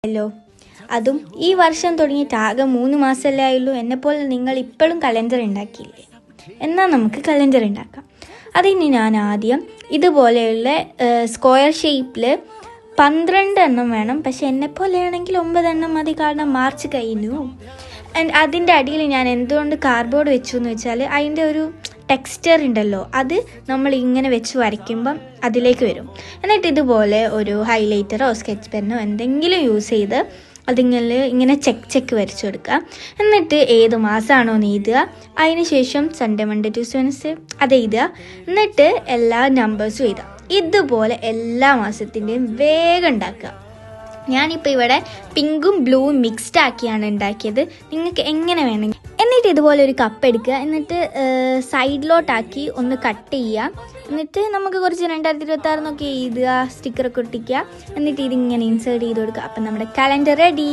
Hello, അതും ഈ വർഷം തുടങ്ങിയിട്ട് ആകെ 3 മാസമല്ലേ ആയുള്ളൂ. എന്നെപ്പോലെ നിങ്ങൾ ഇപ്പോഴും കലണ്ടർ ഉണ്ടാക്കിയില്ലേ? എന്നാൽ നമുക്ക് കലണ്ടർ ഉണ്ടാക്കാം. അതിന് ഞാൻ ആദ്യം ഇതുപോലെയുള്ള സ്ക്വയർ ഷേപ്പിൽ 12 എണ്ണം വേണം. പക്ഷെ എന്നെപ്പോലെ ആണെങ്കിൽ 9 എണ്ണം മതി, കാരണം മാർച്ച് കഴിഞ്ഞു. ആൻഡ് അതിൻ്റെ അടിയിൽ ഞാൻ എന്തുകൊണ്ട് കാർഡ്ബോർഡ് വെച്ചു എന്ന് വെച്ചാൽ അതിൻ്റെ ഒരു ടെക്സ്ചർ ഉണ്ടല്ലോ, അത് നമ്മൾ ഇങ്ങനെ വെച്ച് വരയ്ക്കുമ്പം അതിലേക്ക് വരും. എന്നിട്ട് ഇതുപോലെ ഒരു ഹൈലൈറ്ററോ സ്കെച്ച് പെന്നോ എന്തെങ്കിലും യൂസ് ചെയ്ത് ഇങ്ങനെ ചെക്ക് വരച്ചു കൊടുക്കുക. എന്നിട്ട് ഏത് മാസമാണോ നീ എഴുതുക, അതിന് ശേഷം സൺഡേ, മൺഡേ, ട്യൂസ്ഡേ, വെനസ്ഡേ അത് എഴുതുക. എന്നിട്ട് എല്ലാ നമ്പേഴ്സും എഴുതുക. ഇതുപോലെ എല്ലാ മാസത്തിൻ്റെയും വേഗം ഉണ്ടാക്കുക. ഞാനിപ്പോൾ ഇവിടെ പിങ്കും ബ്ലൂവും മിക്സ്ഡ് ആക്കിയാണ് ഉണ്ടാക്കിയത്. നിങ്ങൾക്ക് എങ്ങനെ വേണമെങ്കിൽ. എന്നിട്ട് ഇതുപോലെ ഒരു കപ്പ് എടുക്കുക. എന്നിട്ട് സൈഡിലോട്ടാക്കി ഒന്ന് കട്ട് ചെയ്യുക. എന്നിട്ട് നമുക്ക് കുറച്ച് 2026 എന്നൊക്കെ എഴുതുക, സ്റ്റിക്കറൊക്കെ ഒട്ടിക്കുക. എന്നിട്ട് ഇതിങ്ങനെ ഇൻസേർട്ട് ചെയ്ത് കൊടുക്കുക. അപ്പം നമ്മുടെ കലണ്ടർ റെഡി.